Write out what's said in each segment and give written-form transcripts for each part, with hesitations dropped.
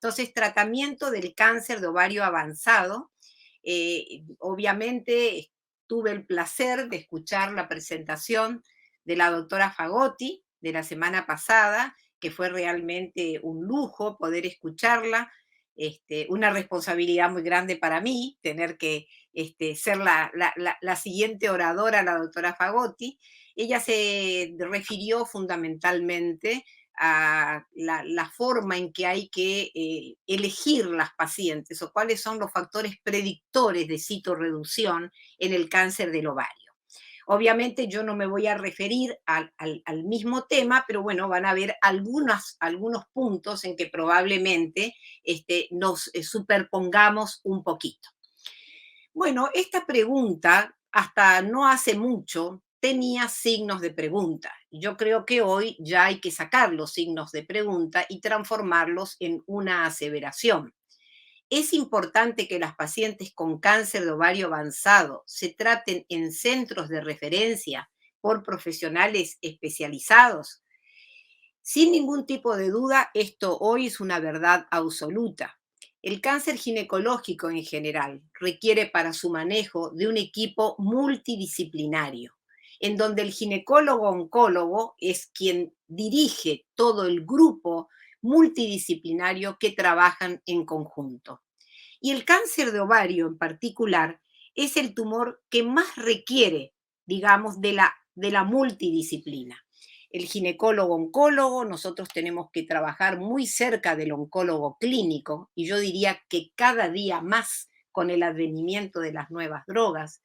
Entonces, tratamiento del cáncer de ovario avanzado. Obviamente tuve el placer de escuchar la presentación de la doctora Fagotti de la semana pasada, que fue realmente un lujo poder escucharla. Una responsabilidad muy grande para mí, tener que ser la siguiente oradora, la doctora Fagotti. Ella se refirió fundamentalmente a la forma en que hay que elegir las pacientes o cuáles son los factores predictores de citorreducción en el cáncer del ovario. Obviamente yo no me voy a referir al mismo tema, pero bueno, van a haber algunos puntos en que probablemente nos superpongamos un poquito. Bueno, esta pregunta hasta no hace mucho tenía signos de pregunta. Yo creo que hoy ya hay que sacar los signos de pregunta y transformarlos en una aseveración. Es importante que las pacientes con cáncer de ovario avanzado se traten en centros de referencia por profesionales especializados. Sin ningún tipo de duda, esto hoy es una verdad absoluta. El cáncer ginecológico en general requiere para su manejo de un equipo multidisciplinario, en donde el ginecólogo-oncólogo es quien dirige todo el grupo multidisciplinario que trabajan en conjunto. Y el cáncer de ovario en particular es el tumor que más requiere, digamos, de la multidisciplina. El ginecólogo-oncólogo, nosotros tenemos que trabajar muy cerca del oncólogo clínico, y yo diría que cada día más con el advenimiento de las nuevas drogas.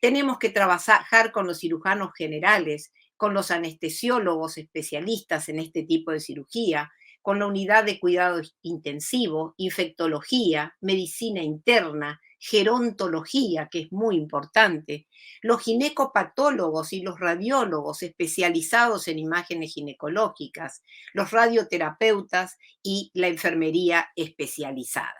Tenemos que trabajar con los cirujanos generales, con los anestesiólogos especialistas en este tipo de cirugía, con la unidad de cuidado intensivo, infectología, medicina interna, gerontología, que es muy importante, los ginecopatólogos y los radiólogos especializados en imágenes ginecológicas, los radioterapeutas y la enfermería especializada.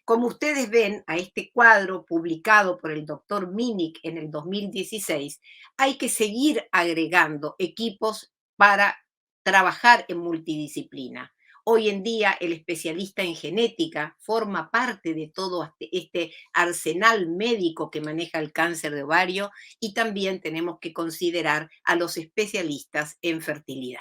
Como ustedes ven, a este cuadro publicado por el doctor Minich en el 2016, hay que seguir agregando equipos para trabajar en multidisciplina. Hoy en día el especialista en genética forma parte de todo este arsenal médico que maneja el cáncer de ovario, y también tenemos que considerar a los especialistas en fertilidad.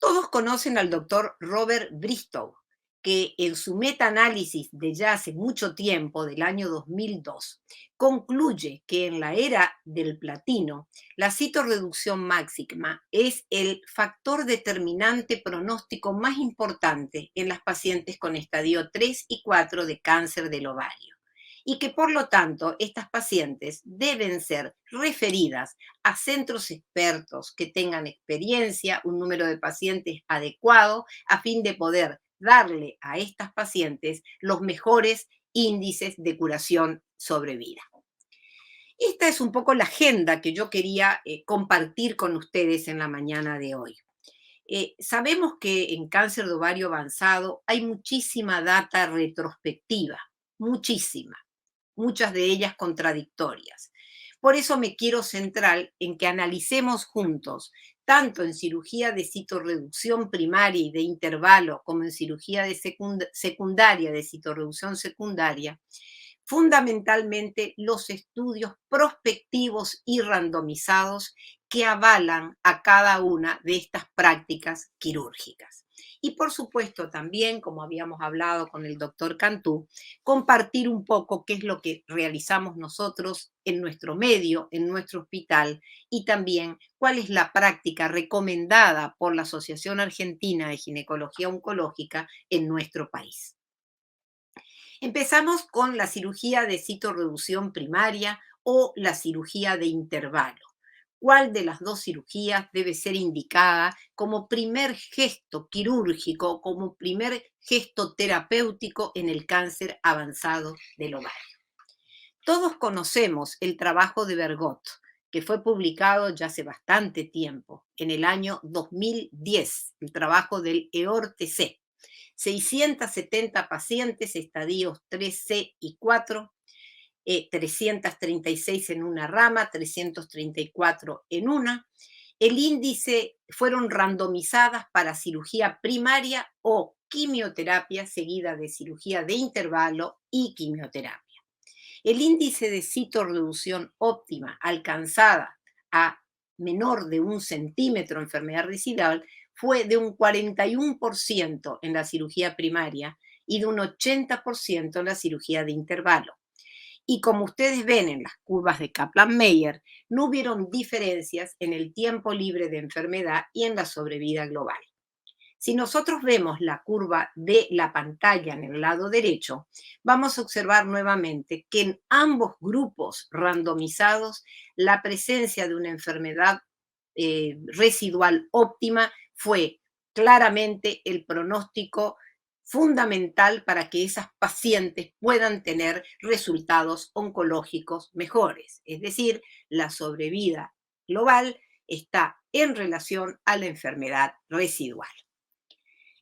Todos conocen al doctor Robert Bristow, que en su metaanálisis de ya hace mucho tiempo, del año 2002, concluye que en la era del platino, la citorreducción máxima es el factor determinante pronóstico más importante en las pacientes con estadio 3 y 4 de cáncer del ovario, y que por lo tanto estas pacientes deben ser referidas a centros expertos que tengan experiencia, un número de pacientes adecuado, a fin de poder darle a estas pacientes los mejores índices de curación sobre vida. Esta es un poco la agenda que yo quería compartir con ustedes en la mañana de hoy. Sabemos que en cáncer de ovario avanzado hay muchísima data retrospectiva, muchísima, muchas de ellas contradictorias. Por eso me quiero centrar en que analicemos juntos, tanto en cirugía de citorreducción primaria y de intervalo, como en cirugía de secundaria, de citorreducción secundaria, fundamentalmente los estudios prospectivos y randomizados que avalan a cada una de estas prácticas quirúrgicas. Y por supuesto también, como habíamos hablado con el doctor Cantú, compartir un poco qué es lo que realizamos nosotros en nuestro medio, en nuestro hospital, y también cuál es la práctica recomendada por la Asociación Argentina de Ginecología Oncológica en nuestro país. Empezamos con la cirugía de citorreducción primaria o la cirugía de intervalo. ¿Cuál de las dos cirugías debe ser indicada como primer gesto quirúrgico, como primer gesto terapéutico en el cáncer avanzado del ovario? Todos conocemos el trabajo de Bergot, que fue publicado ya hace bastante tiempo, en el año 2010, el trabajo del EORTC. 670 pacientes, estadios 3C y 4, 336 en una rama, 334 en una. El índice fueron randomizadas para cirugía primaria o quimioterapia seguida de cirugía de intervalo y quimioterapia. El índice de citorreducción óptima alcanzada a menor de 1 centímetro de enfermedad residual fue de un 41% en la cirugía primaria y de un 80% en la cirugía de intervalo. Y como ustedes ven en las curvas de Kaplan-Meier, no hubieron diferencias en el tiempo libre de enfermedad y en la sobrevida global. Si nosotros vemos la curva de la pantalla en el lado derecho, vamos a observar nuevamente que en ambos grupos randomizados la presencia de una enfermedad residual óptima fue claramente el pronóstico fundamental para que esas pacientes puedan tener resultados oncológicos mejores. Es decir, la sobrevida global está en relación a la enfermedad residual.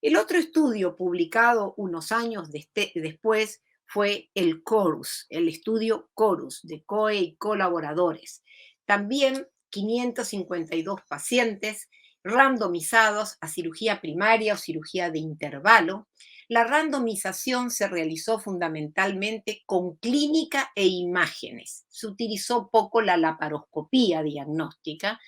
El otro estudio publicado unos años después fue el CORUS, el estudio CORUS de COE y colaboradores. También 552 pacientes randomizados a cirugía primaria o cirugía de intervalo. La randomización se realizó fundamentalmente con clínica e imágenes. Se utilizó poco la laparoscopía diagnóstica.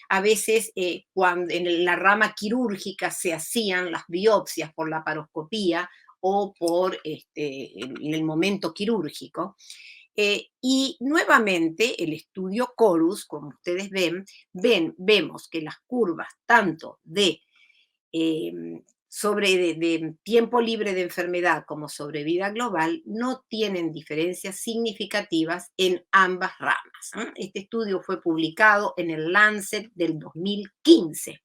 A veces cuando en la rama quirúrgica se hacían las biopsias por la laparoscopía o por en el momento quirúrgico. Y nuevamente el estudio CORUS, como ustedes vemos que las curvas tanto de de tiempo libre de enfermedad como sobrevida global no tienen diferencias significativas en ambas ramas. Este estudio fue publicado en el Lancet del 2015.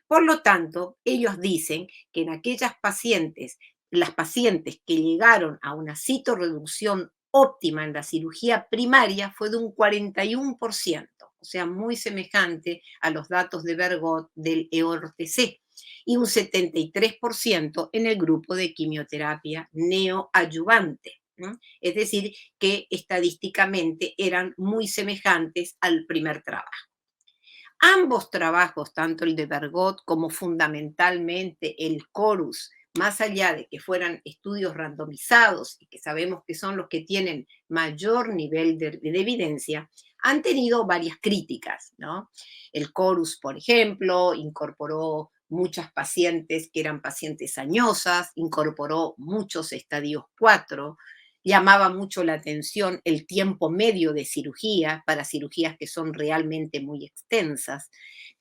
Por lo tanto, ellos dicen que en aquellas pacientes, las pacientes que llegaron a una citorreducción óptima en la cirugía primaria fue de un 41%, o sea, muy semejante a los datos de Bergot del EORTC, y un 73% en el grupo de quimioterapia neoadyuvante. Es decir, que estadísticamente eran muy semejantes al primer trabajo. Ambos trabajos, tanto el de Bergot como fundamentalmente el CORUS, más allá de que fueran estudios randomizados y que sabemos que son los que tienen mayor nivel de evidencia, han tenido varias críticas, ¿no? El CORUS, por ejemplo, incorporó muchas pacientes que eran pacientes añosas, incorporó muchos estadios 4, llamaba mucho la atención el tiempo medio de cirugía para cirugías que son realmente muy extensas,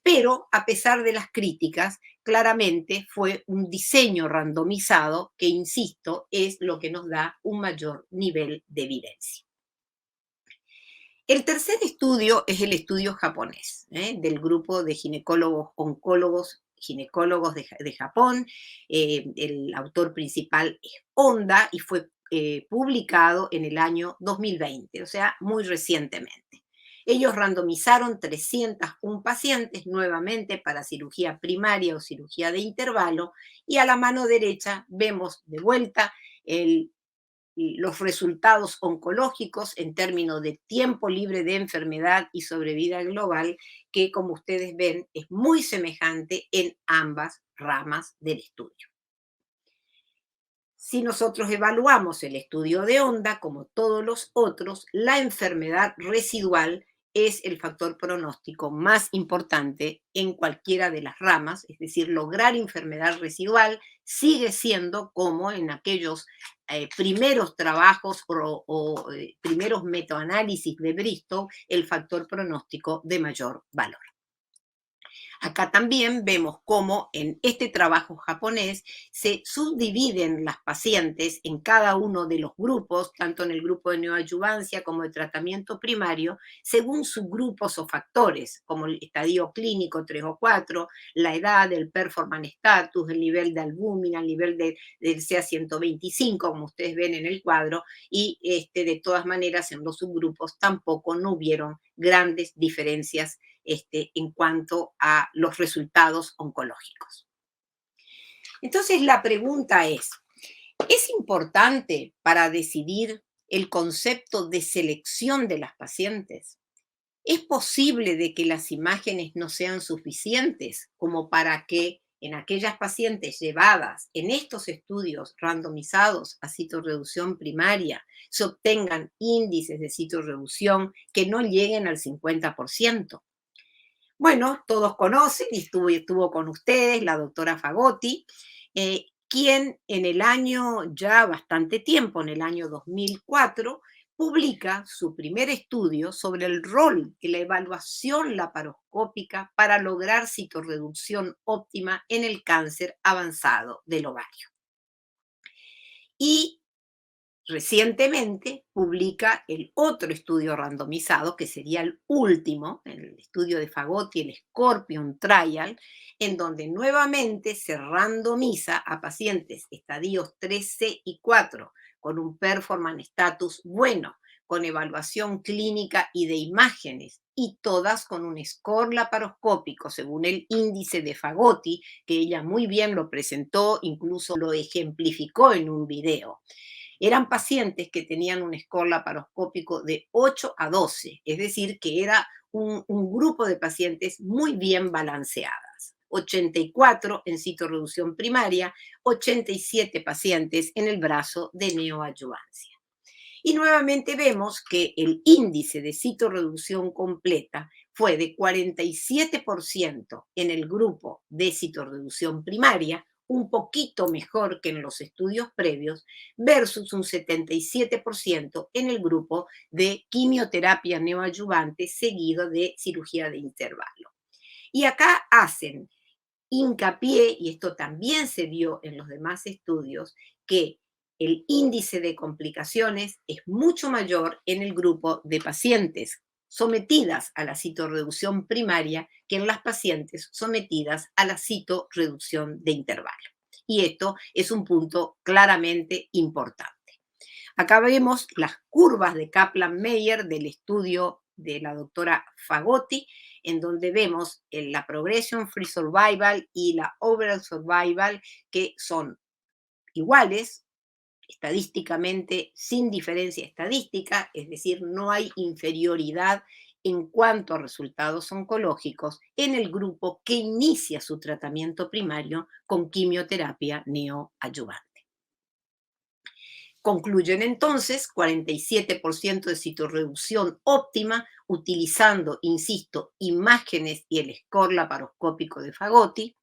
pero a pesar de las críticas, claramente fue un diseño randomizado que, insisto, es lo que nos da un mayor nivel de evidencia. El tercer estudio es el estudio japonés, del grupo de ginecólogos, oncólogos, ginecólogos de Japón. El autor principal es Honda y fue publicado en el año 2020, o sea, muy recientemente. Ellos randomizaron 301 pacientes nuevamente para cirugía primaria o cirugía de intervalo y a la mano derecha vemos de vuelta los resultados oncológicos en términos de tiempo libre de enfermedad y sobrevida global, que como ustedes ven es muy semejante en ambas ramas del estudio. Si nosotros evaluamos el estudio de Honda, como todos los otros, la enfermedad residual es el factor pronóstico más importante en cualquiera de las ramas, es decir, lograr enfermedad residual sigue siendo, como en aquellos primeros trabajos o primeros metaanálisis de Bristow, el factor pronóstico de mayor valor. Acá también vemos cómo en este trabajo japonés se subdividen las pacientes en cada uno de los grupos, tanto en el grupo de neoadyuvancia como de tratamiento primario, según subgrupos o factores, como el estadio clínico 3 o 4, la edad, el performance status, el nivel de albúmina, el nivel del CA125, como ustedes ven en el cuadro, y de todas maneras en los subgrupos tampoco no hubieron grandes diferencias en cuanto a los resultados oncológicos. Entonces la pregunta ¿es importante para decidir el concepto de selección de las pacientes? ¿Es posible de que las imágenes no sean suficientes como para que en aquellas pacientes llevadas en estos estudios randomizados a citorreducción primaria se obtengan índices de citorreducción que no lleguen al 50%. Bueno, todos conocen y estuvo con ustedes la doctora Fagotti, quien en el año, ya bastante tiempo, en el año 2004, publica su primer estudio sobre el rol de la evaluación laparoscópica para lograr citorreducción óptima en el cáncer avanzado del ovario. Y recientemente publica el otro estudio randomizado, que sería el último, el estudio de Fagotti, el Scorpion Trial, en donde nuevamente se randomiza a pacientes estadios 3C y 4 con un performance status bueno, con evaluación clínica y de imágenes, y todas con un score laparoscópico según el índice de Fagotti, que ella muy bien lo presentó, incluso lo ejemplificó en un video. Eran pacientes que tenían un score laparoscópico de 8 a 12, es decir, que era un grupo de pacientes muy bien balanceadas. 84 en citorreducción primaria, 87 pacientes en el brazo de neoadyuvancia. Y nuevamente vemos que el índice de citorreducción completa fue de 47% en el grupo de citorreducción primaria, un poquito mejor que en los estudios previos, versus un 77% en el grupo de quimioterapia neoadyuvante seguido de cirugía de intervalo. Y acá hacen hincapié, y esto también se vio en los demás estudios, que el índice de complicaciones es mucho mayor en el grupo de pacientes sometidas a la citorreducción primaria que en las pacientes sometidas a la citorreducción de intervalo. Y esto es un punto claramente importante. Acá vemos las curvas de Kaplan-Meier del estudio de la doctora Fagotti, en donde vemos la Progression Free Survival y la Overall Survival, que son iguales, estadísticamente sin diferencia estadística, es decir, no hay inferioridad en cuanto a resultados oncológicos en el grupo que inicia su tratamiento primario con quimioterapia neoadyuvante. Concluyen entonces 47% de citorreducción óptima utilizando, insisto, imágenes y el score laparoscópico de Fagotti.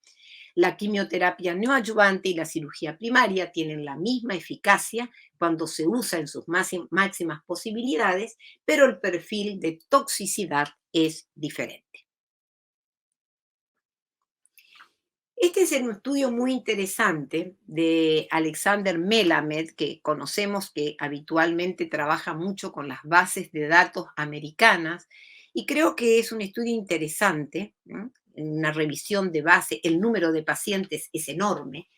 La quimioterapia neoadyuvante y la cirugía primaria tienen la misma eficacia cuando se usa en sus máximas posibilidades, pero el perfil de toxicidad es diferente. Este es un estudio muy interesante de Alexander Melamed, que conocemos que habitualmente trabaja mucho con las bases de datos americanas, y creo que es un estudio interesante, ¿no? En una revisión de base, el número de pacientes es enorme.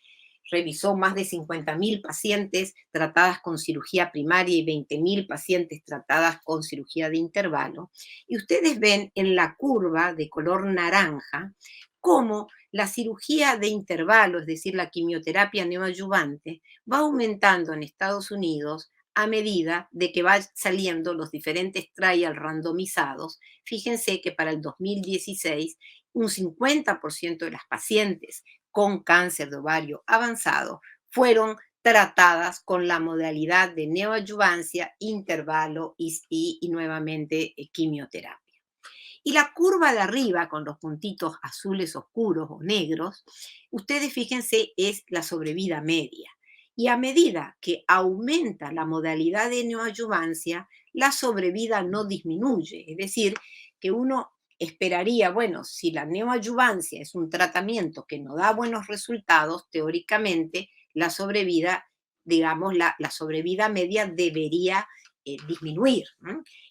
Revisó más de 50.000 pacientes tratadas con cirugía primaria y 20.000 pacientes tratadas con cirugía de intervalo. Y ustedes ven en la curva de color naranja cómo la cirugía de intervalo, es decir, la quimioterapia neoadyuvante, va aumentando en Estados Unidos a medida de que van saliendo los diferentes trials randomizados. Fíjense que para el 2016 un 50% de las pacientes con cáncer de ovario avanzado fueron tratadas con la modalidad de neoadyuvancia, intervalo y nuevamente quimioterapia. Y la curva de arriba, con los puntitos azules oscuros o negros, ustedes fíjense, es la sobrevida media. Y a medida que aumenta la modalidad de neoadyuvancia, la sobrevida no disminuye. Es decir, que uno esperaría, bueno, si la neoadyuvancia es un tratamiento que no da buenos resultados, teóricamente la sobrevida, digamos, la sobrevida media debería disminuir.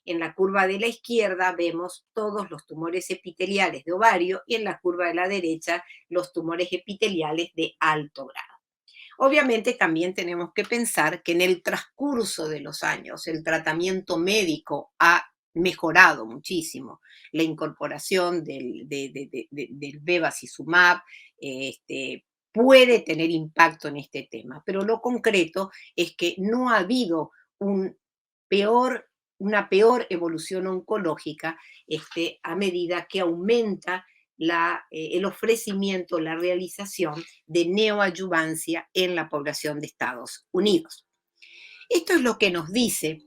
En la curva de la izquierda vemos todos los tumores epiteliales de ovario y en la curva de la derecha los tumores epiteliales de alto grado. Obviamente también tenemos que pensar que en el transcurso de los años el tratamiento médico ha mejorado muchísimo. La incorporación del bevacizumab puede tener impacto en este tema, pero lo concreto es que no ha habido un una peor evolución oncológica a medida que aumenta el ofrecimiento, la realización de neoadyuvancia en la población de Estados Unidos. Esto es lo que nos dice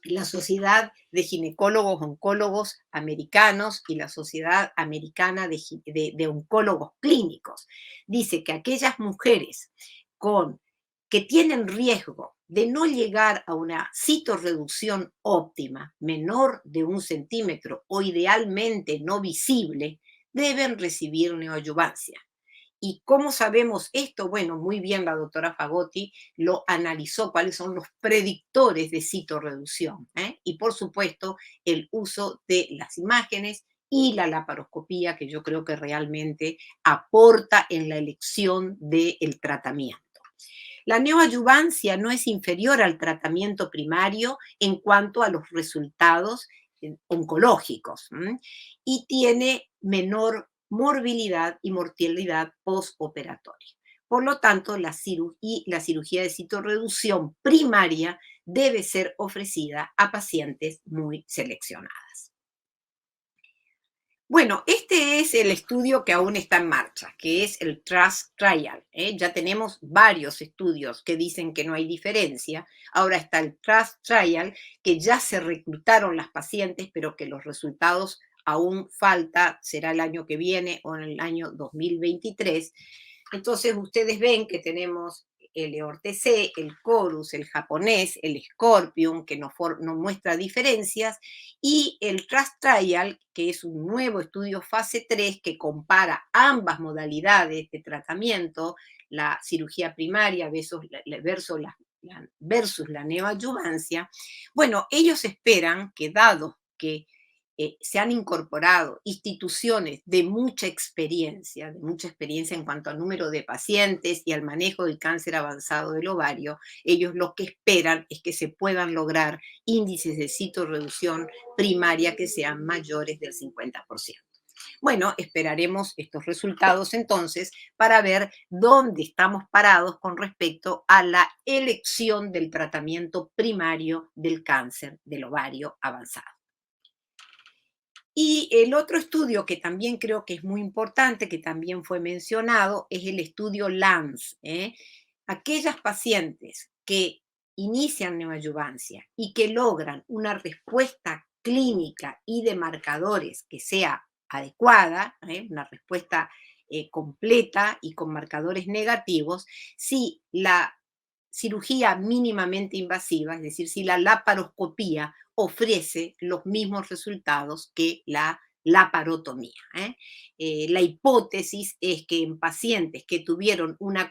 la Sociedad de Ginecólogos Oncólogos Americanos y la Sociedad Americana de Oncólogos Clínicos. Dice que aquellas mujeres que tienen riesgo de no llegar a una citorreducción óptima menor de 1 centímetro o idealmente no visible, deben recibir neoadyuvancia. ¿Y cómo sabemos esto? Bueno, muy bien la doctora Fagotti lo analizó, cuáles son los predictores de citorreducción. Y por supuesto, el uso de las imágenes y la laparoscopía, que yo creo que realmente aporta en la elección del tratamiento. La neoadyuvancia no es inferior al tratamiento primario en cuanto a los resultados oncológicos y tiene menor morbilidad y mortalidad postoperatoria. Por lo tanto, la cirugía de citorreducción primaria debe ser ofrecida a pacientes muy seleccionadas. Bueno, este es el estudio que aún está en marcha, que es el TRUST Trial. Ya tenemos varios estudios que dicen que no hay diferencia. Ahora está el TRUST Trial, que ya se reclutaron las pacientes, pero que los resultados aún falta, será el año que viene o en el año 2023. Entonces ustedes ven que tenemos el EORTC, el Corus, el japonés, el Scorpion, que nos muestra diferencias, y el TRUST Trial, que es un nuevo estudio fase 3 que compara ambas modalidades de tratamiento, la cirugía primaria versus la neoadyuvancia. Bueno, ellos esperan que dado que se han incorporado instituciones de mucha experiencia en cuanto al número de pacientes y al manejo del cáncer avanzado del ovario, ellos lo que esperan es que se puedan lograr índices de citorreducción primaria que sean mayores del 50%. Bueno, esperaremos estos resultados entonces para ver dónde estamos parados con respecto a la elección del tratamiento primario del cáncer del ovario avanzado. Y el otro estudio que también creo que es muy importante, que también fue mencionado, es el estudio LANS. Aquellas pacientes que inician neoadyuvancia y que logran una respuesta clínica y de marcadores que sea adecuada, una respuesta completa y con marcadores negativos, si la cirugía mínimamente invasiva, es decir, si la laparoscopía ofrece los mismos resultados que la laparotomía. La hipótesis es que en pacientes que tuvieron una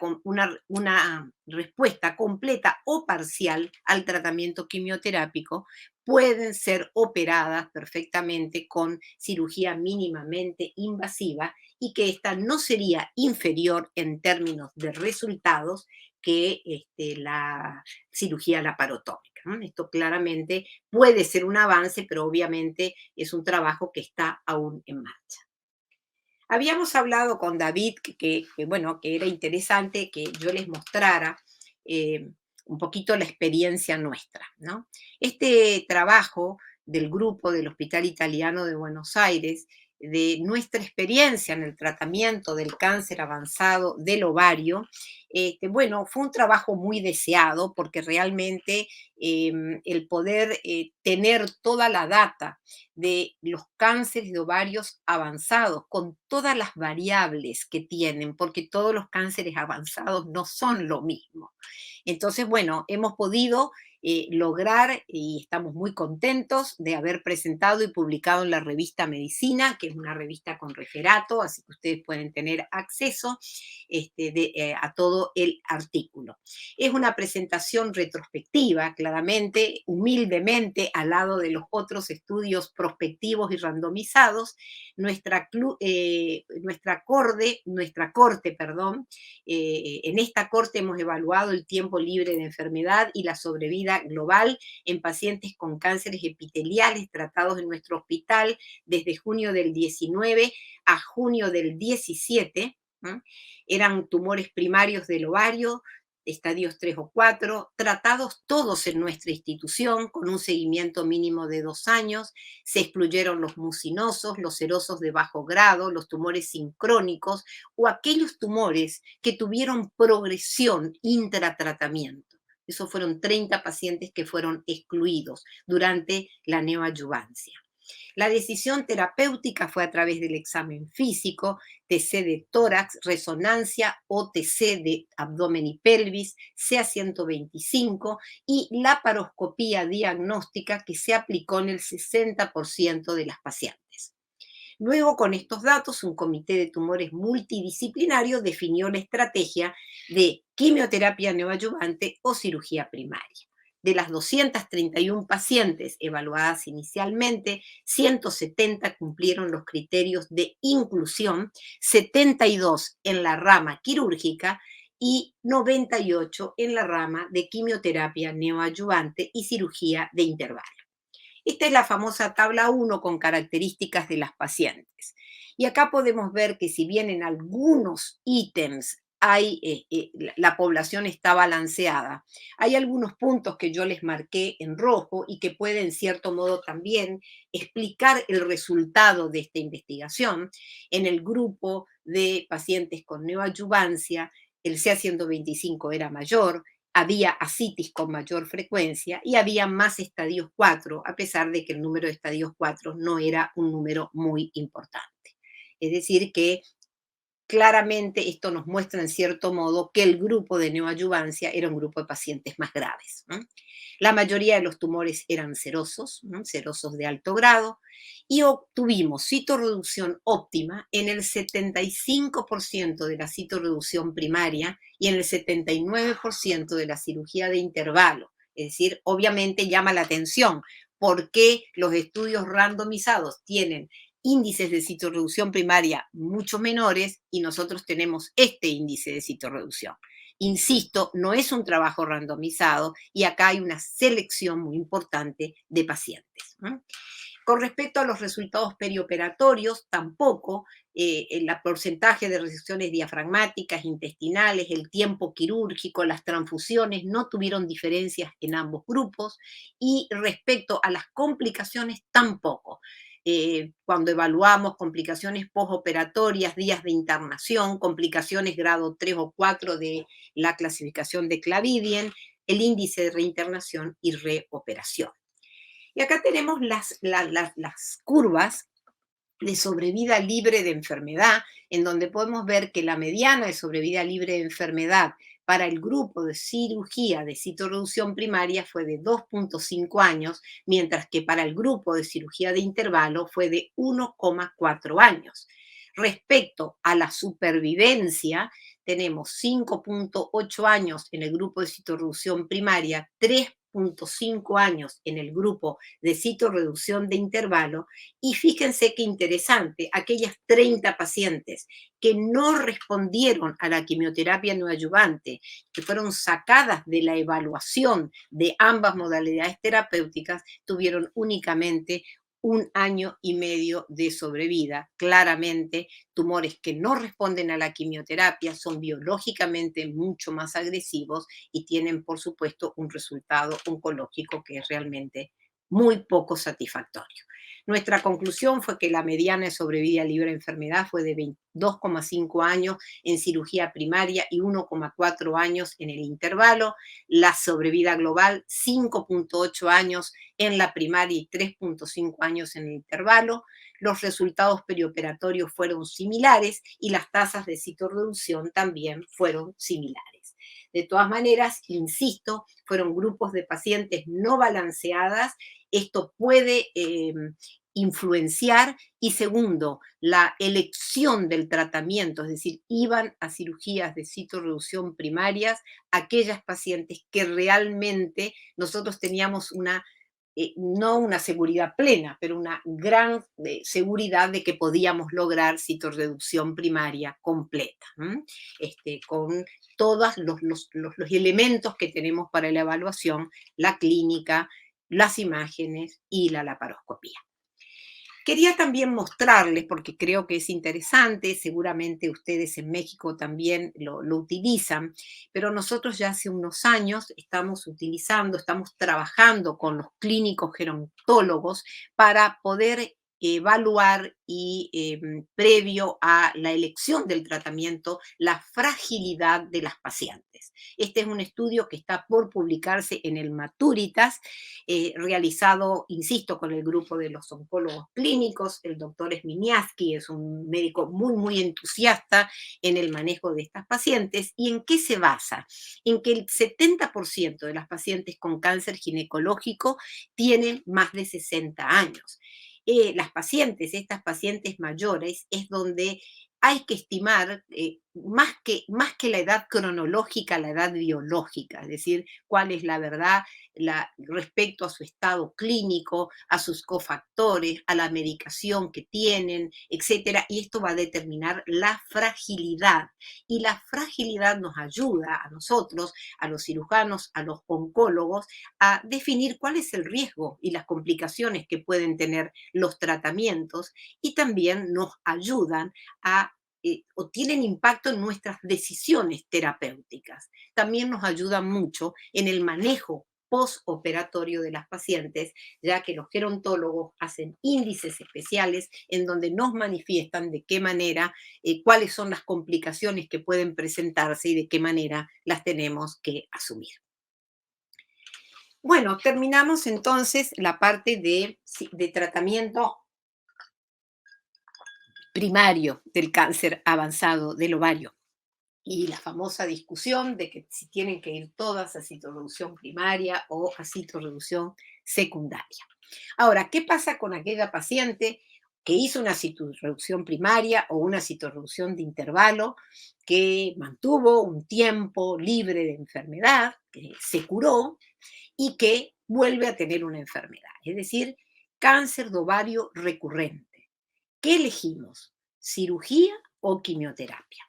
respuesta completa o parcial al tratamiento quimioterápico, pueden ser operadas perfectamente con cirugía mínimamente invasiva y que esta no sería inferior en términos de resultados que la cirugía laparotómica. Esto claramente puede ser un avance, pero obviamente es un trabajo que está aún en marcha. Habíamos hablado con David bueno, que era interesante que yo les mostrara un poquito la experiencia nuestra, ¿no? Este trabajo del grupo del Hospital Italiano de Buenos Aires, de nuestra experiencia en el tratamiento del cáncer avanzado del ovario, bueno, fue un trabajo muy deseado porque realmente el poder tener toda la data de los cánceres de ovarios avanzados, con todas las variables que tienen, porque todos los cánceres avanzados no son lo mismo. Entonces, bueno, hemos podido lograr y estamos muy contentos de haber presentado y publicado en la revista Medicina, que es una revista con referato, así que ustedes pueden tener acceso a todo el artículo. Es una presentación retrospectiva, claramente, humildemente, al lado de los otros estudios prospectivos y randomizados. Nuestra corte, en esta corte hemos evaluado el tiempo libre de enfermedad y la sobrevida global en pacientes con cánceres epiteliales tratados en nuestro hospital desde junio del 19 a junio del 17. Eran tumores primarios del ovario, estadios 3 o 4, tratados todos en nuestra institución con un seguimiento mínimo de 2 años. Se excluyeron los mucinosos, los serosos de bajo grado, los tumores sincrónicos o aquellos tumores que tuvieron progresión intratratamiento. Esos fueron 30 pacientes que fueron excluidos durante la neoadyuvancia. La decisión terapéutica fue a través del examen físico, TC de tórax, resonancia o TC de abdomen y pelvis, CA-125 y laparoscopía diagnóstica que se aplicó en el 60% de las pacientes. Luego, con estos datos, un comité de tumores multidisciplinario definió la estrategia de quimioterapia neoadyuvante o cirugía primaria. De las 231 pacientes evaluadas inicialmente, 170 cumplieron los criterios de inclusión, 72 en la rama quirúrgica y 98 en la rama de quimioterapia neoadyuvante y cirugía de intervalo. Esta es la famosa tabla 1 con características de las pacientes. Y acá podemos ver que si bien en algunos ítems la población está balanceada, hay algunos puntos que yo les marqué en rojo y que pueden, en cierto modo, también explicar el resultado de esta investigación. En el grupo de pacientes con neoadyuvancia, el CA-125 era mayor, había ascitis con mayor frecuencia y había más estadios 4, a pesar de que el número de estadios 4 no era un número muy importante. Es decir, que claramente esto nos muestra en cierto modo que el grupo de neoadyuvancia era un grupo de pacientes más graves, ¿no? La mayoría de los tumores eran serosos, ¿no? Serosos de alto grado, y obtuvimos citorreducción óptima en el 75% de la citorreducción primaria y en el 79% de la cirugía de intervalo. Es decir, obviamente llama la atención por qué los estudios randomizados tienen índices de citorreducción primaria mucho menores y nosotros tenemos este índice de citorreducción. Insisto, no es un trabajo randomizado y acá hay una selección muy importante de pacientes, ¿no? Con respecto a los resultados perioperatorios, tampoco el porcentaje de resecciones diafragmáticas, intestinales, el tiempo quirúrgico, las transfusiones no tuvieron diferencias en ambos grupos y respecto a las complicaciones tampoco. Cuando evaluamos complicaciones postoperatorias, días de internación, complicaciones grado 3 o 4 de la clasificación de Clavidien, el índice de reinternación y reoperación. Y acá tenemos las curvas de sobrevida libre de enfermedad, en donde podemos ver que la mediana de sobrevida libre de enfermedad para el grupo de cirugía de citorreducción primaria fue de 2,5 años, mientras que para el grupo de cirugía de intervalo fue de 1,4 años. Respecto a la supervivencia, tenemos 5,8 años en el grupo de citorreducción primaria, 3,5 años en el grupo de citorreducción de intervalo, y fíjense qué interesante, aquellas 30 pacientes que no respondieron a la quimioterapia neoadyuvante, que fueron sacadas de la evaluación de ambas modalidades terapéuticas, tuvieron únicamente 1 año y medio de sobrevida. Claramente, tumores que no responden a la quimioterapia son biológicamente mucho más agresivos y tienen, por supuesto, un resultado oncológico que es realmente muy poco satisfactorio. Nuestra conclusión fue que la mediana de sobrevida libre de enfermedad fue de 22,5 años en cirugía primaria y 1,4 años en el intervalo. La sobrevida global, 5,8 años en la primaria y 3,5 años en el intervalo. Los resultados perioperatorios fueron similares y las tasas de citorreducción también fueron similares. De todas maneras, insisto, fueron grupos de pacientes no balanceadas. Esto puede influenciar. Y segundo, la elección del tratamiento, es decir, iban a cirugías de citorreducción primarias aquellas pacientes que realmente nosotros teníamos no una seguridad plena, pero una gran seguridad de que podíamos lograr citorreducción primaria completa, con todos los elementos que tenemos para la evaluación, la clínica, las imágenes y la laparoscopía. Quería también mostrarles, porque creo que es interesante, seguramente ustedes en México también lo utilizan, pero nosotros ya hace unos años estamos utilizando, estamos trabajando con los clínicos gerontólogos para poder evaluar y previo a la elección del tratamiento, la fragilidad de las pacientes. Este es un estudio que está por publicarse en el Maturitas, realizado, insisto, con el grupo de los oncólogos clínicos. El doctor Sminiaski es un médico muy, muy entusiasta en el manejo de estas pacientes. ¿Y en qué se basa? En que el 70% de las pacientes con cáncer ginecológico tienen más de 60 años. Las pacientes, estas pacientes mayores, es donde hay que estimar más que la edad cronológica, la edad biológica, es decir, cuál es la verdad respecto a su estado clínico, a sus cofactores, a la medicación que tienen, etcétera. Y esto va a determinar la fragilidad. Y la fragilidad nos ayuda a nosotros, a los cirujanos, a los oncólogos, a definir cuál es el riesgo y las complicaciones que pueden tener los tratamientos, y también nos ayudan o tienen impacto en nuestras decisiones terapéuticas. También nos ayudan mucho en el manejo postoperatorio de las pacientes, ya que los gerontólogos hacen índices especiales en donde nos manifiestan de qué manera, cuáles son las complicaciones que pueden presentarse y de qué manera las tenemos que asumir. Bueno, terminamos entonces la parte de tratamiento primario del cáncer avanzado del ovario. Y la famosa discusión de que si tienen que ir todas a citorreducción primaria o a citorreducción secundaria. Ahora, ¿qué pasa con aquella paciente que hizo una citorreducción primaria o una citorreducción de intervalo, que mantuvo un tiempo libre de enfermedad, que se curó y que vuelve a tener una enfermedad? Es decir, cáncer de ovario recurrente. ¿Qué elegimos? ¿Cirugía o quimioterapia?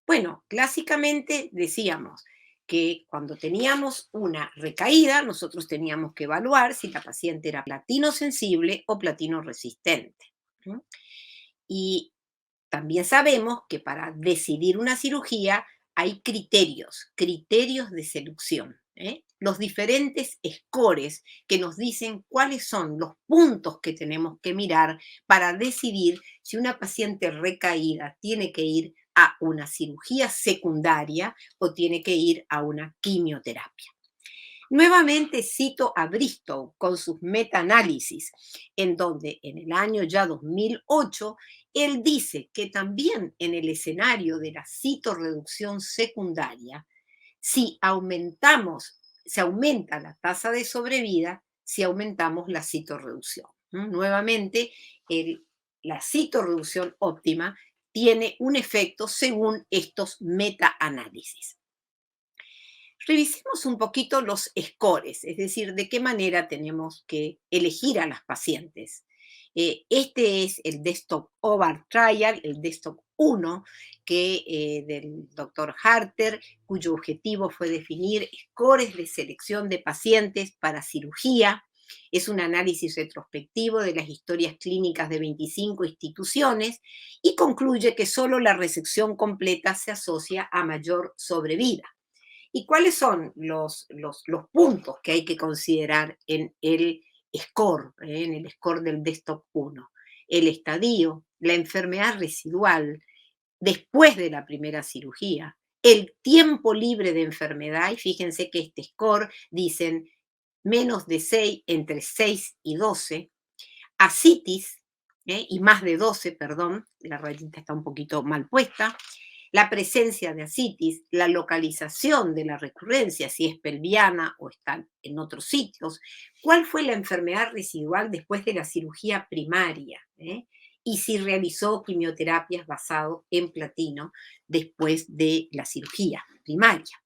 Bueno, clásicamente decíamos que cuando teníamos una recaída, nosotros teníamos que evaluar si la paciente era platino sensible o platino resistente. ¿No? Y también sabemos que para decidir una cirugía hay criterios de selección. Los diferentes scores que nos dicen cuáles son los puntos que tenemos que mirar para decidir si una paciente recaída tiene que ir a una cirugía secundaria o tiene que ir a una quimioterapia. Nuevamente cito a Bristow con sus metaanálisis, en donde en el año ya 2008 él dice que también en el escenario de la citorreducción secundaria, si aumentamos, se aumenta la tasa de sobrevida si aumentamos la citorreducción. ¿No? Nuevamente, la citorreducción óptima tiene un efecto según estos metaanálisis. Revisemos un poquito los scores, es decir, de qué manera tenemos que elegir a las pacientes. Este es el Desktop Ovar Trial, el Desktop 1, del doctor Harter, cuyo objetivo fue definir scores de selección de pacientes para cirugía. Es un análisis retrospectivo de las historias clínicas de 25 instituciones y concluye que solo la resección completa se asocia a mayor sobrevida. ¿Y cuáles son los puntos que hay que considerar en el score, en el score del Desktop 1? El estadio, la enfermedad residual después de la primera cirugía, el tiempo libre de enfermedad, y fíjense que este score dicen menos de 6, entre 6 y 12, ascitis, y más de 12, perdón, la rayita está un poquito mal puesta, la presencia de ascitis, la localización de la recurrencia, si es pelviana o está en otros sitios, cuál fue la enfermedad residual después de la cirugía primaria, y si realizó quimioterapias basado en platino después de la cirugía primaria.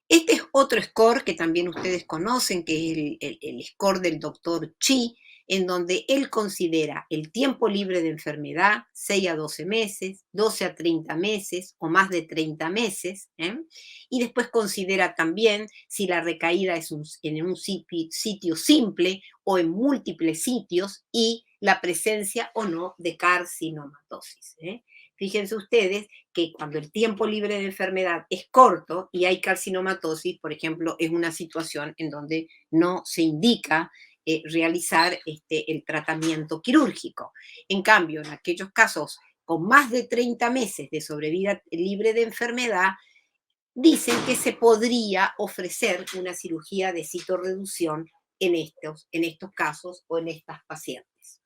Este es otro score que también ustedes conocen, que es el score del doctor Chi, en donde él considera el tiempo libre de enfermedad, 6 a 12 meses, 12 a 30 meses o más de 30 meses, y después considera también si la recaída es en un sitio simple o en múltiples sitios, y la presencia o no de carcinomatosis. Fíjense ustedes que cuando el tiempo libre de enfermedad es corto y hay carcinomatosis, por ejemplo, es una situación en donde no se indica realizar el tratamiento quirúrgico. En cambio, en aquellos casos con más de 30 meses de sobrevida libre de enfermedad, dicen que se podría ofrecer una cirugía de citorreducción en estos casos o en estas pacientes.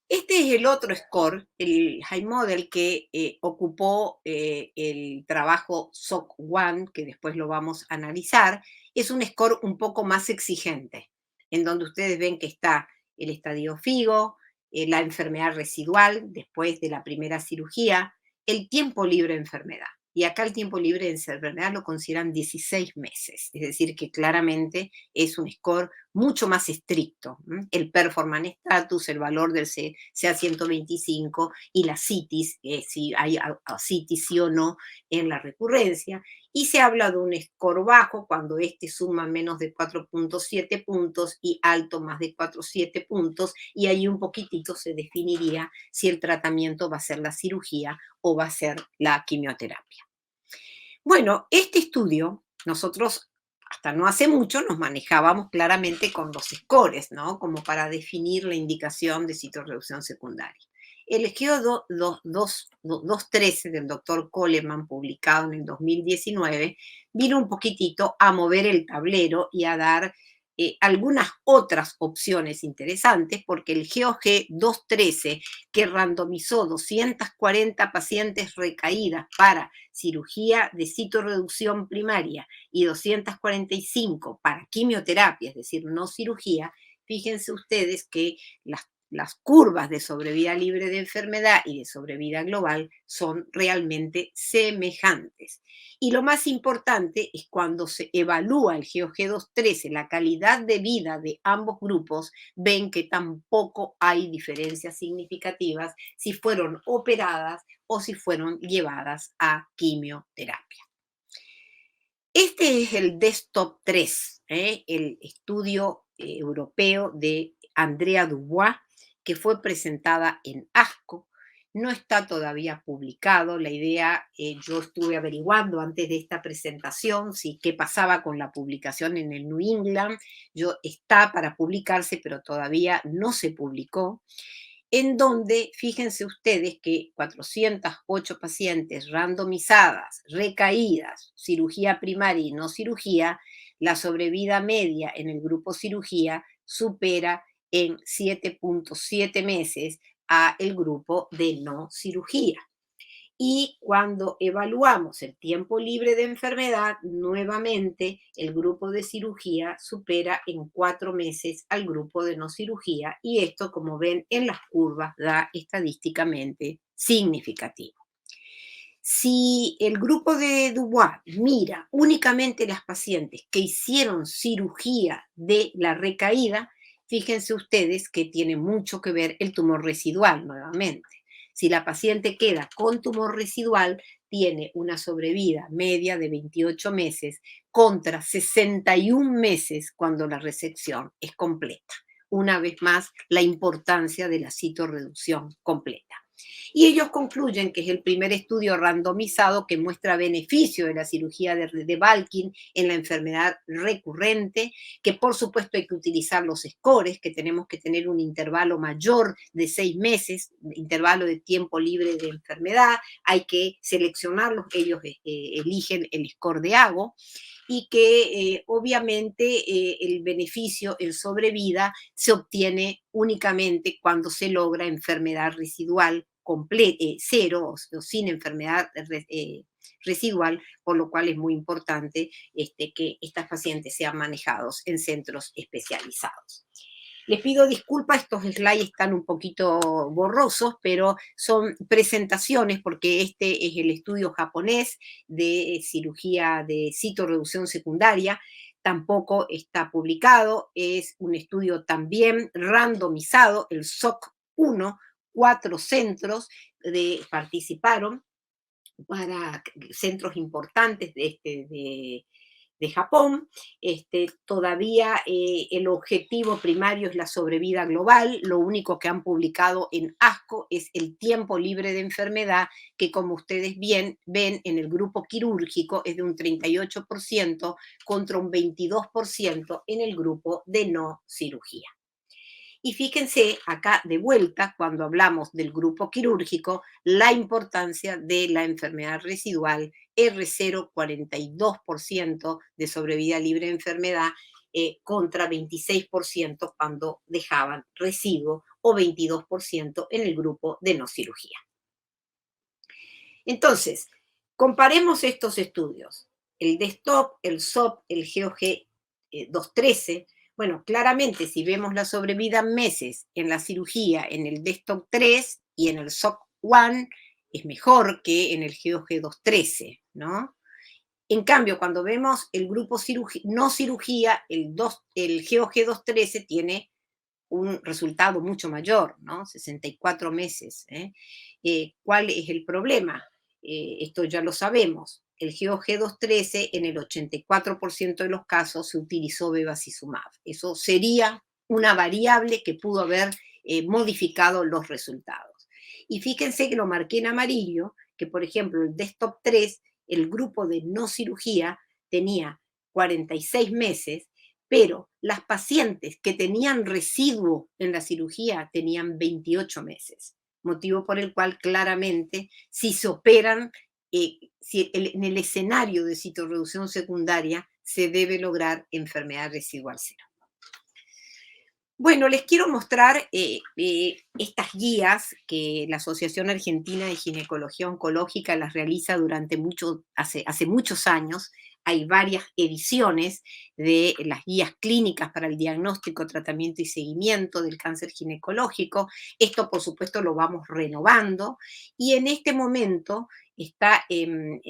Este es el otro score, el High Model, que ocupó el trabajo SOC1, que después lo vamos a analizar. Es un score un poco más exigente, en donde ustedes ven que está el estadio FIGO, la enfermedad residual después de la primera cirugía, el tiempo libre de enfermedad. Y acá el tiempo libre de enfermedad lo consideran 16 meses, es decir, que claramente es un score mucho más estricto. El performance status, el valor del CA125 y la CITIS, si hay CITIS sí o no en la recurrencia. Y se habla de un score bajo cuando este suma menos de 4.7 puntos y alto más de 4.7 puntos, y ahí un poquitito se definiría si el tratamiento va a ser la cirugía o va a ser la quimioterapia. Bueno, este estudio, nosotros hasta no hace mucho nos manejábamos claramente con los scores, ¿no? Como para definir la indicación de citorreducción secundaria. El GEO 213 del doctor Coleman, publicado en el 2019, vino un poquitito a mover el tablero y a dar algunas otras opciones interesantes, porque el GOG 213, que randomizó 240 pacientes recaídas para cirugía de citorreducción primaria y 245 para quimioterapia, es decir, no cirugía, fíjense ustedes que las curvas de sobrevida libre de enfermedad y de sobrevida global son realmente semejantes. Y lo más importante es cuando se evalúa el GOG 213, la calidad de vida de ambos grupos, ven que tampoco hay diferencias significativas si fueron operadas o si fueron llevadas a quimioterapia. Este es el Desktop 3, el estudio europeo de Andrea Dubois, que fue presentada en ASCO. No está todavía publicado. La idea, yo estuve averiguando antes de esta presentación si qué pasaba con la publicación en el New England. Está para publicarse, pero todavía no se publicó, en donde fíjense ustedes que 408 pacientes randomizadas, recaídas, cirugía primaria y no cirugía, la sobrevida media en el grupo cirugía supera en 7.7 meses a el grupo de no cirugía. Y cuando evaluamos el tiempo libre de enfermedad, nuevamente el grupo de cirugía supera en 4 meses al grupo de no cirugía, y esto, como ven en las curvas, da estadísticamente significativo. Si el grupo de Dubois mira únicamente las pacientes que hicieron cirugía de la recaída, fíjense ustedes que tiene mucho que ver el tumor residual nuevamente. Si la paciente queda con tumor residual, tiene una sobrevida media de 28 meses contra 61 meses cuando la resección es completa. Una vez más, la importancia de la citorreducción completa. Y ellos concluyen que es el primer estudio randomizado que muestra beneficio de la cirugía de Balkin en la enfermedad recurrente, que por supuesto hay que utilizar los scores, que tenemos que tener un intervalo mayor de 6 meses, intervalo de tiempo libre de enfermedad, hay que seleccionarlos, ellos eligen el score de AGO, y que obviamente el beneficio en sobrevida se obtiene únicamente cuando se logra enfermedad residual cero o sin enfermedad residual, por lo cual es muy importante que estas pacientes sean manejados en centros especializados. Les pido disculpas, estos slides están un poquito borrosos, pero son presentaciones porque este es el estudio japonés de cirugía de citorreducción secundaria. Tampoco está publicado, es un estudio también randomizado, el SOC1, 4 centros participaron para centros importantes de Japón. Todavía el objetivo primario es la sobrevida global. Lo único que han publicado en ASCO es el tiempo libre de enfermedad, que como ustedes bien ven en el grupo quirúrgico es de un 38% contra un 22% en el grupo de no cirugía. Y fíjense acá de vuelta, cuando hablamos del grupo quirúrgico, la importancia de la enfermedad residual, R0,42% de sobrevida libre de enfermedad, contra 26% cuando dejaban residuo o 22% en el grupo de no cirugía. Entonces, comparemos estos estudios, el DESTOP, el SOP, el GOG 213. Bueno, claramente si vemos la sobrevida en meses en la cirugía, en el DESTOP 3 y en el SOP 1, es mejor que en el GOG 213, ¿no? En cambio, cuando vemos el grupo no cirugía, el GOG 213 tiene un resultado mucho mayor, ¿no? 64 meses. ¿Cuál es el problema? Esto ya lo sabemos. El GOG 213 en el 84% de los casos se utilizó bevacizumab. Eso sería una variable que pudo haber modificado los resultados. Y fíjense que lo marqué en amarillo, que por ejemplo el Desktop 3, el grupo de no cirugía tenía 46 meses, pero las pacientes que tenían residuo en la cirugía tenían 28 meses, motivo por el cual claramente si se operan, en el escenario de citorreducción secundaria se debe lograr enfermedad residual cero. Bueno, les quiero mostrar estas guías que la Asociación Argentina de Ginecología Oncológica las realiza hace muchos años. Hay varias ediciones de las guías clínicas para el diagnóstico, tratamiento y seguimiento del cáncer ginecológico. Esto, por supuesto, lo vamos renovando y en este momento está en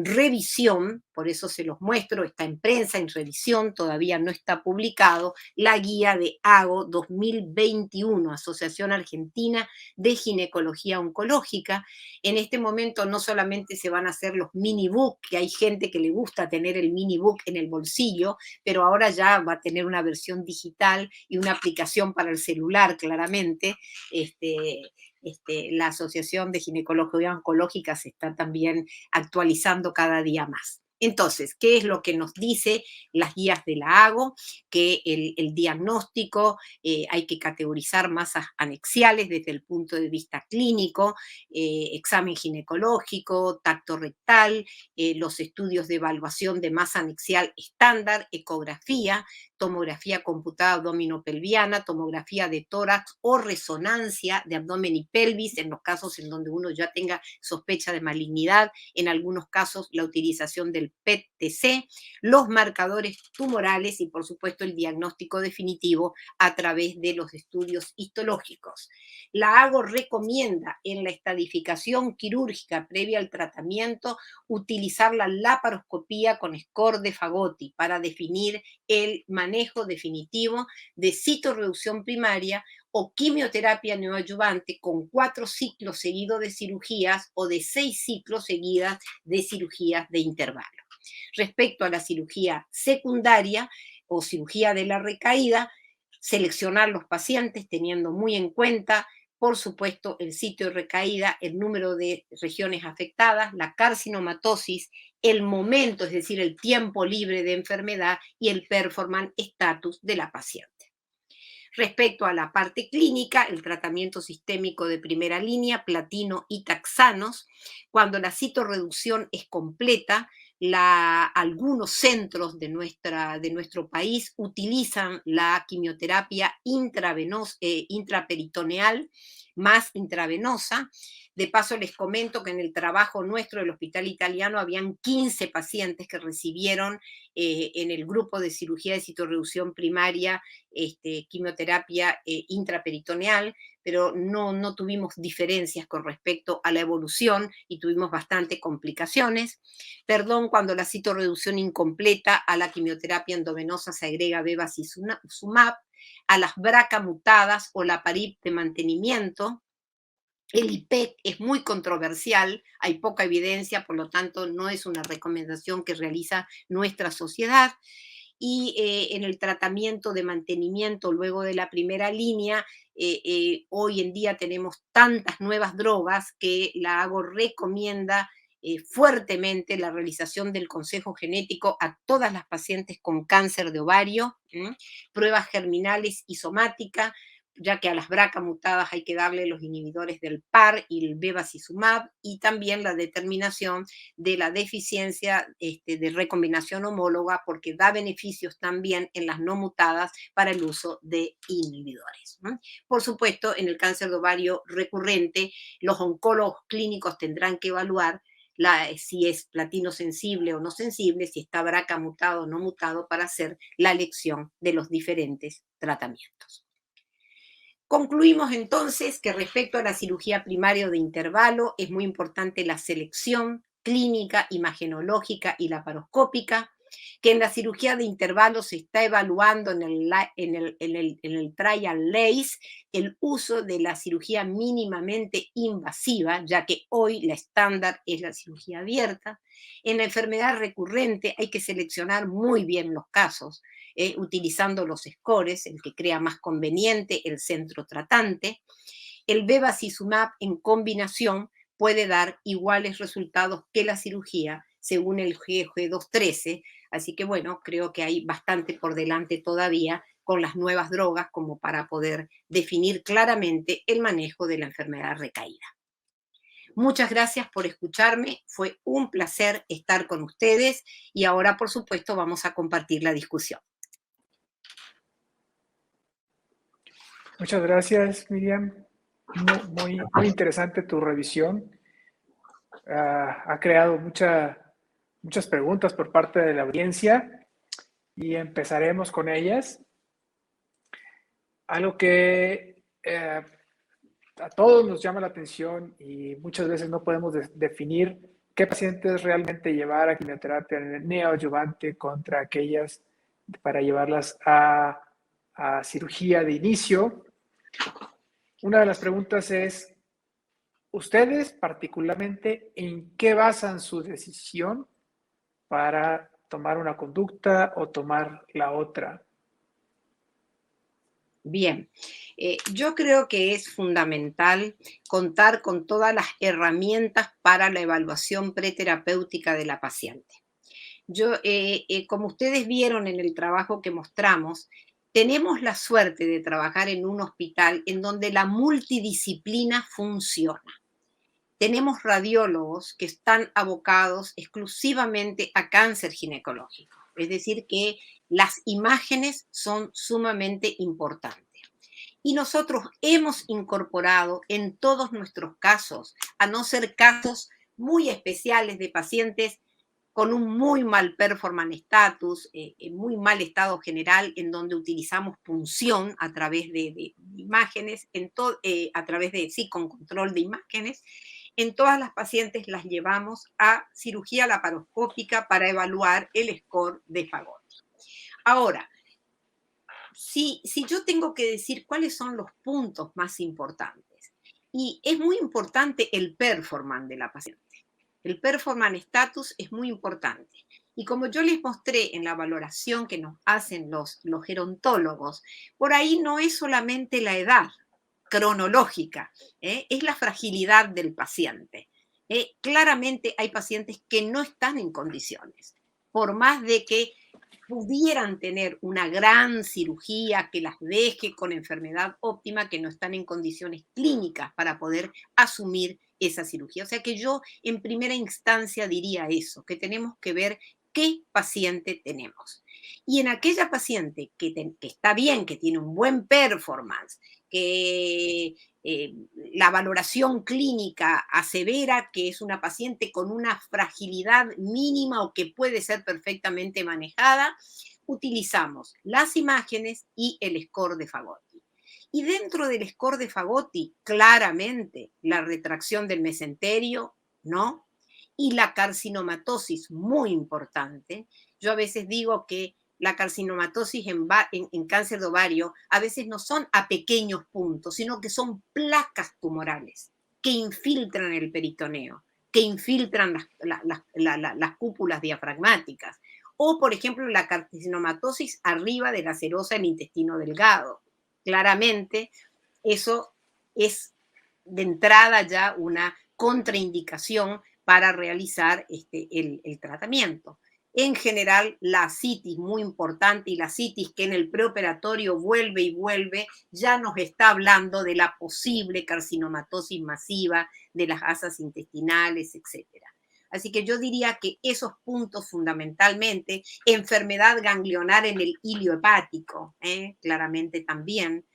revisión, por eso se los muestro, está en prensa, en revisión, todavía no está publicado, la guía de AGO 2021, Asociación Argentina de Ginecología Oncológica. En este momento no solamente se van a hacer los mini book, que hay gente que le gusta tener el mini book en el bolsillo, pero ahora ya va a tener una versión digital y una aplicación para el celular, claramente. La Asociación de Ginecología Oncológica se está también actualizando cada día más. Entonces, ¿qué es lo que nos dice las guías de la AGO? Que el diagnóstico hay que categorizar masas anexiales desde el punto de vista clínico, examen ginecológico, tacto rectal, los estudios de evaluación de masa anexial estándar, ecografía, tomografía computada abdominopelviana, tomografía de tórax o resonancia de abdomen y pelvis en los casos en donde uno ya tenga sospecha de malignidad, en algunos casos la utilización del PET-TC, los marcadores tumorales y por supuesto el diagnóstico definitivo a través de los estudios histológicos. La AGO recomienda en la estadificación quirúrgica previa al tratamiento utilizar la laparoscopía con score de Fagoti para definir el manejo definitivo de citorreducción primaria o quimioterapia neoadyuvante con 4 ciclos seguidos de cirugías o de 6 ciclos seguidas de cirugías de intervalo. Respecto a la cirugía secundaria o cirugía de la recaída, seleccionar los pacientes teniendo muy en cuenta, por supuesto, el sitio de recaída, el número de regiones afectadas, la carcinomatosis, el momento, es decir, el tiempo libre de enfermedad y el performance status de la paciente. Respecto a la parte clínica, el tratamiento sistémico de primera línea, platino y taxanos, cuando la citorreducción es completa, algunos centros de nuestro país utilizan la quimioterapia intraperitoneal más intravenosa. De paso, les comento que en el trabajo nuestro del Hospital Italiano habían 15 pacientes que recibieron en el grupo de cirugía de citorreducción primaria quimioterapia intraperitoneal, pero no tuvimos diferencias con respecto a la evolución y tuvimos bastante complicaciones. Perdón, cuando la citorreducción incompleta a la quimioterapia endovenosa se agrega bevacizumab, a las BRCA mutadas o la PARIP de mantenimiento, El IPEC es muy controversial, hay poca evidencia, por lo tanto no es una recomendación que realiza nuestra sociedad. Y en el tratamiento de mantenimiento luego de la primera línea, hoy en día tenemos tantas nuevas drogas que la AGO recomienda fuertemente la realización del consejo genético a todas las pacientes con cáncer de ovario, pruebas germinales y somática, ya que a las BRCA mutadas hay que darle los inhibidores del PAR y el bevacizumab, y también la determinación de la deficiencia de recombinación homóloga, porque da beneficios también en las no mutadas para el uso de inhibidores, ¿no? Por supuesto, en el cáncer de ovario recurrente, los oncólogos clínicos tendrán que evaluar si es platino sensible o no sensible, si está BRCA mutado o no mutado, para hacer la elección de los diferentes tratamientos. Concluimos entonces que respecto a la cirugía primaria de intervalo es muy importante la selección clínica, imagenológica y laparoscópica, que en la cirugía de intervalo se está evaluando en el trial LACE el uso de la cirugía mínimamente invasiva, ya que hoy la estándar es la cirugía abierta. En la enfermedad recurrente hay que seleccionar muy bien los casos, utilizando los scores, el que crea más conveniente el centro tratante. El bevacizumab en combinación puede dar iguales resultados que la cirugía según el GG213, así que bueno, creo que hay bastante por delante todavía con las nuevas drogas como para poder definir claramente el manejo de la enfermedad recaída. Muchas gracias por escucharme, fue un placer estar con ustedes y ahora por supuesto vamos a compartir la discusión. Muchas gracias, Miriam. Muy interesante tu revisión. Ha creado muchas preguntas por parte de la audiencia y empezaremos con ellas. Algo que a todos nos llama la atención y muchas veces no podemos definir qué pacientes realmente llevar a quimioterapia neoadyuvante contra aquellas para llevarlas a cirugía de inicio. Una de las preguntas es, ¿ustedes particularmente en qué basan su decisión para tomar una conducta o tomar la otra? Bien, yo creo que es fundamental contar con todas las herramientas para la evaluación preterapéutica de la paciente. Como ustedes vieron en el trabajo que mostramos, tenemos la suerte de trabajar en un hospital en donde la multidisciplina funciona. Tenemos radiólogos que están abocados exclusivamente a cáncer ginecológico, es decir, que las imágenes son sumamente importantes. Y nosotros hemos incorporado en todos nuestros casos, a no ser casos muy especiales de pacientes con un muy mal performance status, muy mal estado general, en donde utilizamos punción a través de imágenes, a través de, sí, con control de imágenes. En todas las pacientes las llevamos a cirugía laparoscópica para evaluar el score de Fagotti. Ahora, si yo tengo que decir cuáles son los puntos más importantes, y es muy importante el performance de la paciente. El performance status es muy importante. Y como yo les mostré en la valoración que nos hacen los gerontólogos, por ahí no es solamente la edad cronológica, es la fragilidad del paciente. Claramente hay pacientes que no están en condiciones, por más de que pudieran tener una gran cirugía que las deje con enfermedad óptima, que no están en condiciones clínicas para poder asumir esa cirugía. O sea que yo en primera instancia diría eso, que tenemos que ver qué paciente tenemos. Y en aquella paciente que está bien, que tiene un buen performance, que la valoración clínica asevera que es una paciente con una fragilidad mínima o que puede ser perfectamente manejada, utilizamos las imágenes y el score de Fagotti. Y dentro del score de Fagotti, claramente la retracción del mesenterio, ¿no? Y la carcinomatosis, muy importante. Yo a veces digo que la carcinomatosis en cáncer de ovario a veces no son a pequeños puntos, sino que son placas tumorales. que infiltran el peritoneo, que infiltran las cúpulas diafragmáticas. O, por ejemplo, la carcinomatosis arriba de la serosa en intestino delgado. Claramente, eso es de entrada ya una contraindicación para realizar el tratamiento. En general, la asitis, muy importante, y la asitis que en el preoperatorio vuelve y vuelve, ya nos está hablando de la posible carcinomatosis masiva de las asas intestinales, etcétera. Así que yo diría que esos puntos fundamentalmente, enfermedad ganglionar en el hilio hepático, claramente también,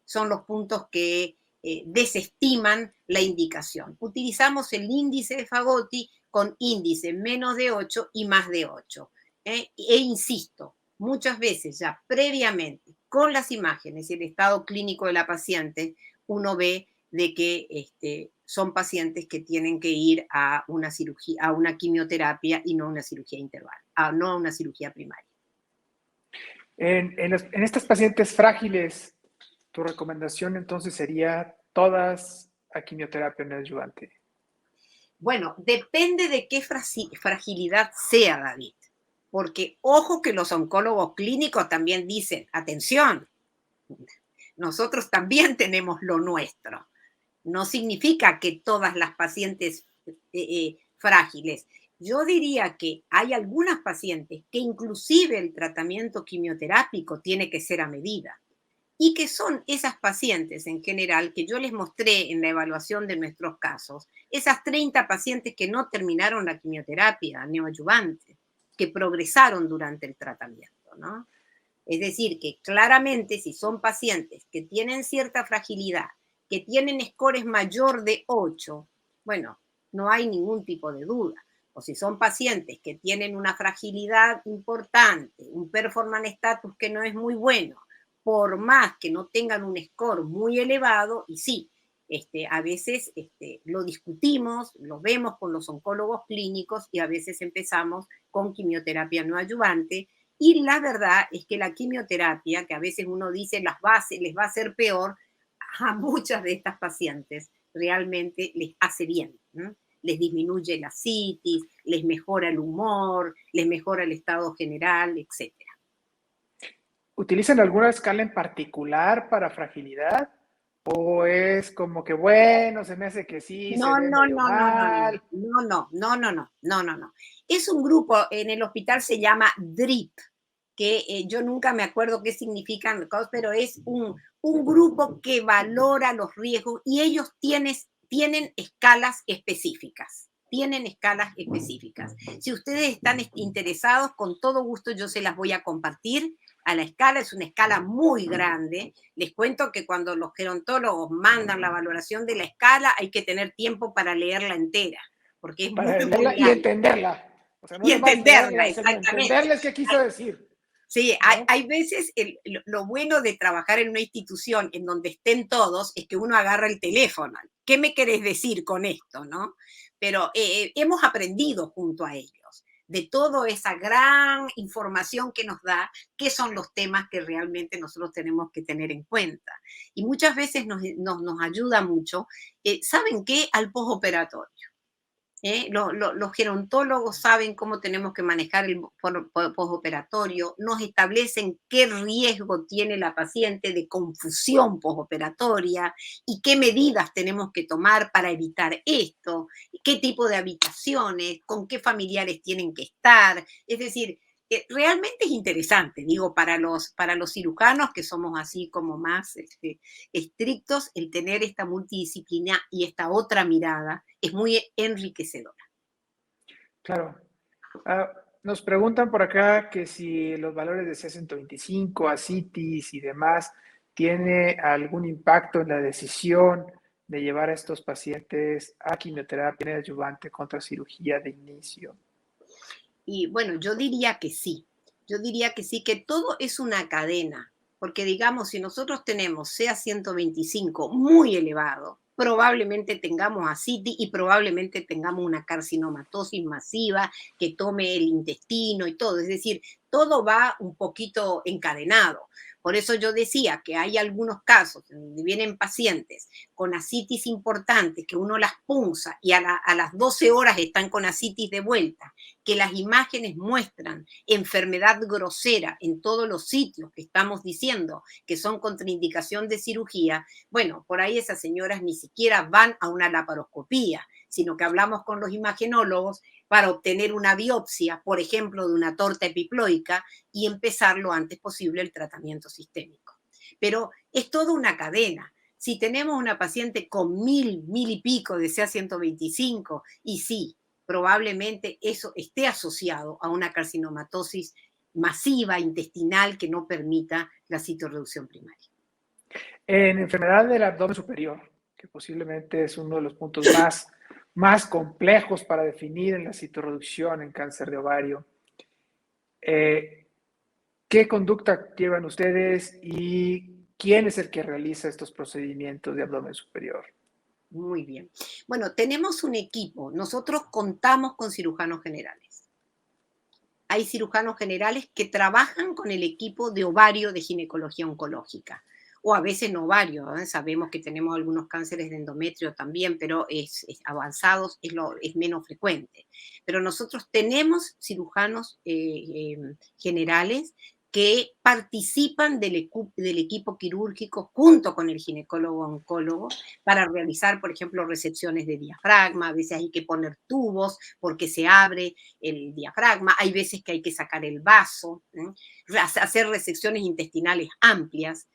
son los puntos que desestiman la indicación. Utilizamos el índice de Fagoti con índice menos de 8 y más de 8. E insisto, muchas veces ya previamente, con las imágenes y el estado clínico de la paciente, uno ve de que son pacientes que tienen que ir a una cirugía, a una quimioterapia y no a una cirugía interval, no a una cirugía primaria. En estas pacientes frágiles, tu recomendación entonces sería todas a quimioterapia neoadyuvante. Bueno, depende de qué fragilidad sea, David, porque ojo que los oncólogos clínicos también dicen, atención, nosotros también tenemos lo nuestro. No significa que todas las pacientes frágiles. Yo diría que hay algunas pacientes que inclusive el tratamiento quimioterápico tiene que ser a medida y que son esas pacientes en general que yo les mostré en la evaluación de nuestros casos, esas 30 pacientes que no terminaron la quimioterapia neoadyuvante, que progresaron durante el tratamiento, ¿no? Es decir, que claramente si son pacientes que tienen cierta fragilidad, que tienen scores mayor de 8, bueno, no hay ningún tipo de duda. O si son pacientes que tienen una fragilidad importante, un performance status que no es muy bueno, por más que no tengan un score muy elevado, y sí, a veces lo discutimos, lo vemos con los oncólogos clínicos y a veces empezamos con quimioterapia no adyuvante. Y la verdad es que la quimioterapia, que a veces uno dice les va a hacer peor, a muchas de estas pacientes realmente les hace bien, ¿no? Les disminuye la citis, les mejora el humor, les mejora el estado general, etc. ¿Utilizan alguna escala en particular para fragilidad? ¿O es como que, bueno, se me hace que sí, se No, ve no, medio no, no, no, no, mal? no, no, no, no, no, no, no, no. Es un grupo, en el hospital se llama DRIP, que yo nunca me acuerdo qué significan, pero es un grupo que valora los riesgos y ellos tienen escalas específicas. Tienen escalas específicas. Si ustedes están interesados, con todo gusto yo se las voy a compartir. A la escala es una escala muy grande. Les cuento que cuando los gerontólogos mandan la valoración de la escala hay que tener tiempo para leerla entera, porque es muy, Para muy leerla y grande. entenderla. O sea, no Y nomás entenderla, leerla, sino exactamente. entenderles qué quiso decir, Sí, ¿no? hay veces, lo bueno de trabajar en una institución en donde estén todos es que uno agarra el teléfono. ¿Qué me querés decir con esto, no? Pero hemos aprendido junto a ellos de toda esa gran información que nos da, qué son los temas que realmente nosotros tenemos que tener en cuenta. Y muchas veces nos ayuda mucho, ¿saben qué? Al postoperatorio. Los gerontólogos saben cómo tenemos que manejar el postoperatorio, nos establecen qué riesgo tiene la paciente de confusión postoperatoria y qué medidas tenemos que tomar para evitar esto, qué tipo de habitaciones, con qué familiares tienen que estar. Es decir, realmente es interesante, digo, para los cirujanos que somos así como más estrictos, el tener esta multidisciplina y esta otra mirada es muy enriquecedora. Claro. Nos preguntan por acá que si los valores de C125, ascitis y demás tiene algún impacto en la decisión de llevar a estos pacientes a quimioterapia neoadyuvante contra cirugía de inicio. Y bueno, yo diría que sí. Yo diría que sí, que todo es una cadena. Porque digamos, si nosotros tenemos CA125 muy elevado, probablemente tengamos ascitis y probablemente tengamos una carcinomatosis masiva que tome el intestino y todo. Es decir, todo va un poquito encadenado. Por eso yo decía que hay algunos casos donde vienen pacientes con asitis importantes, que uno las punza y a las 12 horas están con asitis de vuelta, que las imágenes muestran enfermedad grosera en todos los sitios que estamos diciendo que son contraindicación de cirugía. Bueno, por ahí esas señoras ni siquiera van a una laparoscopía, sino que hablamos con los imagenólogos para obtener una biopsia, por ejemplo, de una torta epiploica y empezar lo antes posible el tratamiento sistémico. Pero es toda una cadena. Si tenemos una paciente con 1000 y pico de CA 125, y sí, probablemente eso esté asociado a una carcinomatosis masiva intestinal que no permita la citorreducción primaria. En enfermedad del abdomen superior, que posiblemente es uno de los puntos más complejos para definir en la citorreducción en cáncer de ovario, ¿qué conducta llevan ustedes y quién es el que realiza estos procedimientos de abdomen superior? Muy bien. Bueno, tenemos un equipo. Nosotros contamos con cirujanos generales. Hay cirujanos generales que trabajan con el equipo de ovario de ginecología oncológica, o a veces no ovario, ¿eh? Sabemos que tenemos algunos cánceres de endometrio también, pero avanzados es menos frecuente. Pero nosotros tenemos cirujanos generales que participan del equipo quirúrgico junto con el ginecólogo oncólogo para realizar, por ejemplo, resecciones de diafragma. A veces hay que poner tubos porque se abre el diafragma, hay veces que hay que sacar el vaso, hacer resecciones intestinales amplias.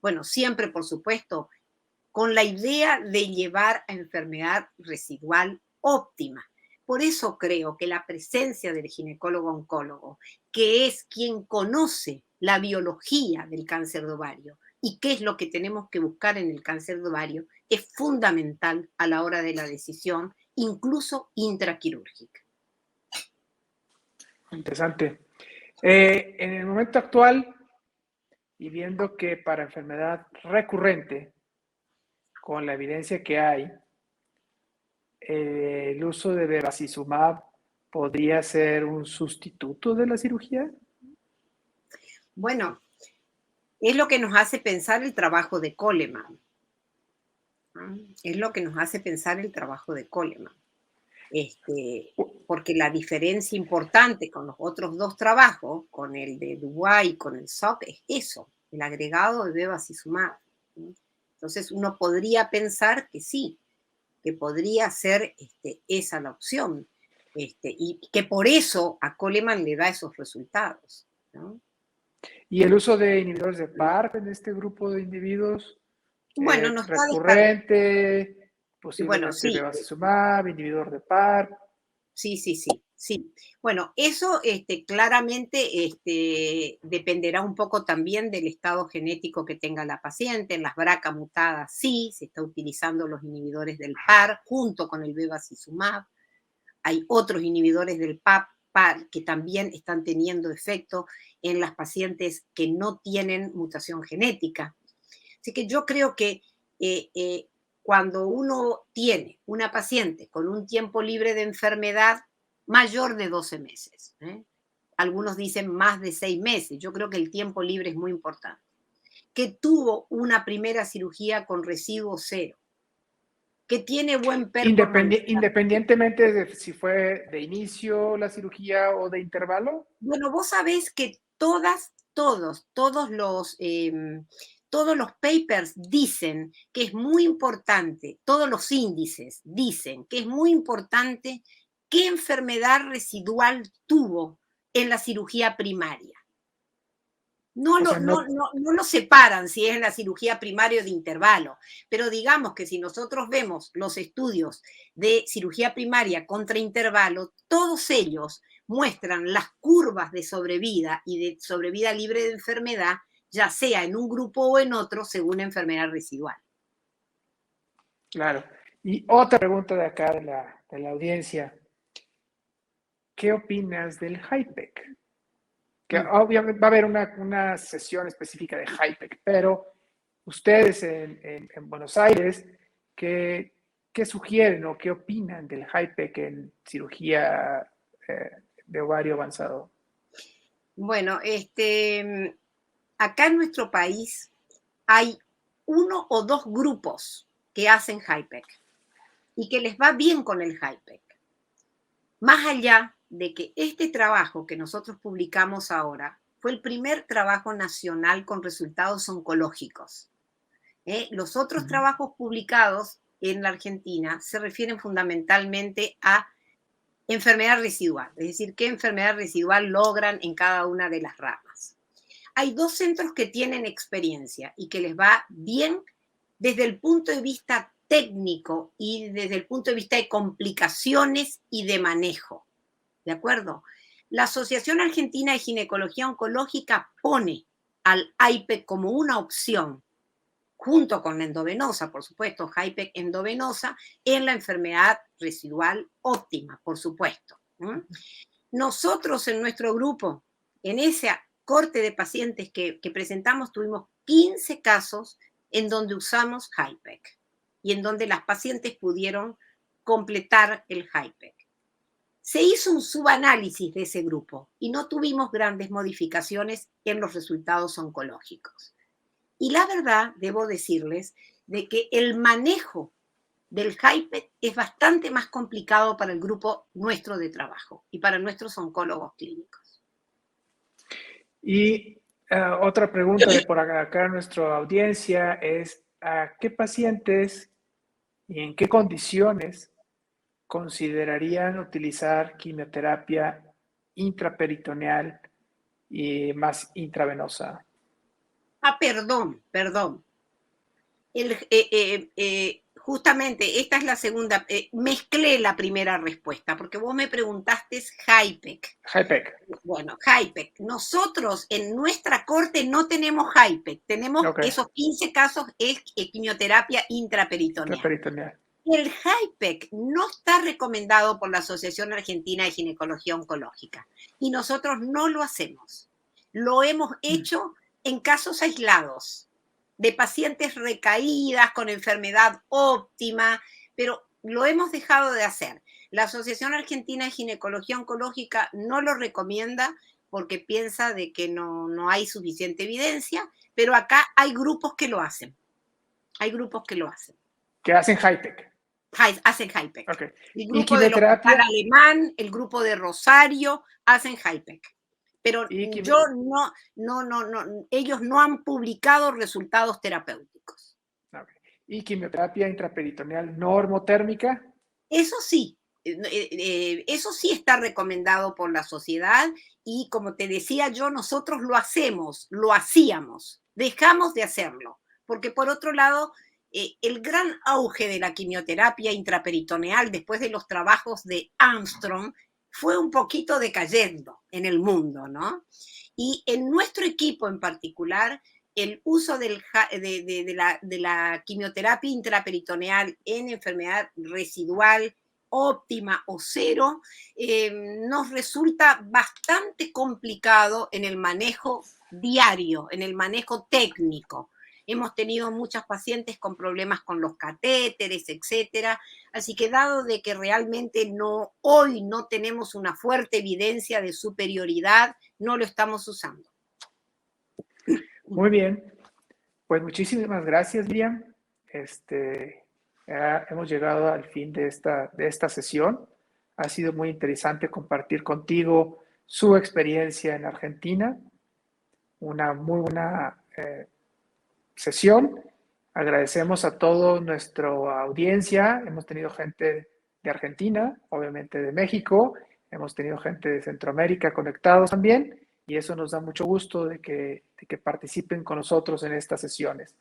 Bueno, siempre, por supuesto, con la idea de llevar a enfermedad residual óptima. Por eso creo que la presencia del ginecólogo-oncólogo, que es quien conoce la biología del cáncer de ovario y qué es lo que tenemos que buscar en el cáncer de ovario, es fundamental a la hora de la decisión, incluso intraquirúrgica. Interesante. En el momento actual, y viendo que para enfermedad recurrente, con la evidencia que hay, el uso de bevacizumab podría ser un sustituto de la cirugía. Bueno, es lo que nos hace pensar el trabajo de Coleman. Es lo que nos hace pensar el trabajo de Coleman. Porque la diferencia importante con los otros dos trabajos, con el de Dubois y con el SOC, es eso, el agregado de bevacizumab. Entonces uno podría pensar que sí, que podría ser esa la opción, y que por eso a Coleman le da esos resultados, ¿no? ¿Y el uso de inhibidores de PARP en este grupo de individuos? Bueno, no está Recurrente, bueno, posiblemente sí, bevacizumab, inhibidor de PARP. sí. Bueno, eso claramente dependerá un poco también del estado genético que tenga la paciente. En las BRCA mutadas sí, se está utilizando los inhibidores del PAR junto con el bevacizumab. Hay otros inhibidores del PAR que también están teniendo efecto en las pacientes que no tienen mutación genética. Así que yo creo que cuando uno tiene una paciente con un tiempo libre de enfermedad mayor de 12 meses, algunos dicen más de 6 meses, yo creo que el tiempo libre es muy importante, que tuvo una primera cirugía con residuo cero, que tiene buen performance. Independientemente de si fue de inicio la cirugía o de intervalo. Bueno, vos sabés que todos los papers dicen que es muy importante, todos los índices dicen que es muy importante qué enfermedad residual tuvo en la cirugía primaria. No O lo, sea, no, no, no, no lo separan si es en la cirugía primaria o de intervalo, pero digamos que si nosotros vemos los estudios de cirugía primaria contra intervalo, todos ellos muestran las curvas de sobrevida y de sobrevida libre de enfermedad, ya sea en un grupo o en otro, según enfermedad residual. claro. Y otra pregunta de acá de la audiencia. ¿Qué opinas del HIPEC? Que obviamente va a haber una sesión específica de HIPEC, pero ustedes en Buenos Aires, ¿qué sugieren o qué opinan del HIPEC en cirugía de ovario avanzado? Bueno, acá en nuestro país hay 1 o 2 grupos que hacen HIPEC y que les va bien con el HIPEC. Más allá de que este trabajo que nosotros publicamos ahora fue el primer trabajo nacional con resultados oncológicos. Los otros trabajos publicados en la Argentina se refieren fundamentalmente a enfermedad residual, es decir, qué enfermedad residual logran en cada una de las ramas. Hay 2 centros que tienen experiencia y que les va bien desde el punto de vista técnico y desde el punto de vista de complicaciones y de manejo. ¿De acuerdo? La Asociación Argentina de Ginecología Oncológica pone al HIPEC como una opción, junto con la endovenosa, por supuesto, HIPEC endovenosa, en la enfermedad residual óptima, por supuesto. Nosotros en nuestro grupo, en esa corte de pacientes que presentamos, tuvimos 15 casos en donde usamos HIPEC y en donde las pacientes pudieron completar el HIPEC. Se hizo un subanálisis de ese grupo y no tuvimos grandes modificaciones en los resultados oncológicos. Y la verdad, debo decirles, de que el manejo del HIPEC es bastante más complicado para el grupo nuestro de trabajo y para nuestros oncólogos clínicos. Y otra pregunta de por acá a nuestra audiencia es, ¿a qué pacientes y en qué condiciones considerarían utilizar quimioterapia intraperitoneal y más intravenosa? Perdón. Justamente, esta es la segunda. Mezclé la primera respuesta, porque vos me preguntaste HIPEC. HIPEC. Bueno, HIPEC. Nosotros en nuestra corte no tenemos HIPEC. Tenemos esos 15 casos es quimioterapia intraperitoneal. El HIPEC no está recomendado por la Asociación Argentina de Ginecología Oncológica y nosotros no lo hacemos. Lo hemos hecho en casos aislados de pacientes recaídas con enfermedad óptima, pero lo hemos dejado de hacer. La Asociación Argentina de Ginecología Oncológica no lo recomienda porque piensa de que no hay suficiente evidencia, pero acá hay grupos que lo hacen. Hay grupos que lo hacen. Que hacen HIPEC. Hacen HIPEC. Okay. El grupo del Hospital Alemán, el grupo de Rosario, hacen HIPEC. Pero ellos no han publicado resultados terapéuticos. Okay. ¿Y quimioterapia intraperitoneal normotérmica? Eso sí está recomendado por la sociedad y como te decía yo, nosotros lo hacíamos, dejamos de hacerlo, porque por otro lado, el gran auge de la quimioterapia intraperitoneal después de los trabajos de Armstrong fue un poquito decayendo en el mundo, ¿no? Y en nuestro equipo en particular, el uso de la quimioterapia intraperitoneal en enfermedad residual óptima o cero, nos resulta bastante complicado en el manejo diario, en el manejo técnico. Hemos tenido muchas pacientes con problemas con los catéteres, etcétera. Así que dado de que realmente hoy no tenemos una fuerte evidencia de superioridad, no lo estamos usando. Muy bien. Pues muchísimas gracias, Miriam. Hemos llegado al fin de esta sesión. Ha sido muy interesante compartir contigo su experiencia en Argentina. Una muy buena sesión. Agradecemos a toda nuestra audiencia. Hemos tenido gente de Argentina, obviamente de México. Hemos tenido gente de Centroamérica conectados también. Y eso nos da mucho gusto de que participen con nosotros en estas sesiones.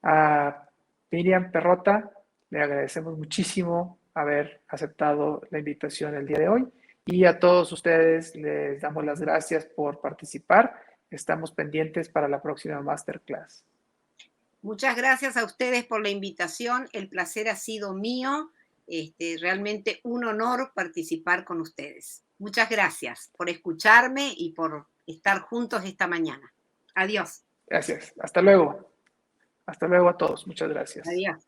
A Miriam Perrota, le agradecemos muchísimo haber aceptado la invitación el día de hoy. Y a todos ustedes les damos las gracias por participar. Estamos pendientes para la próxima masterclass. Muchas gracias a ustedes por la invitación. El placer ha sido mío. Realmente un honor participar con ustedes. Muchas gracias por escucharme y por estar juntos esta mañana. Adiós. Gracias. Hasta luego. Hasta luego a todos. Muchas gracias. Adiós.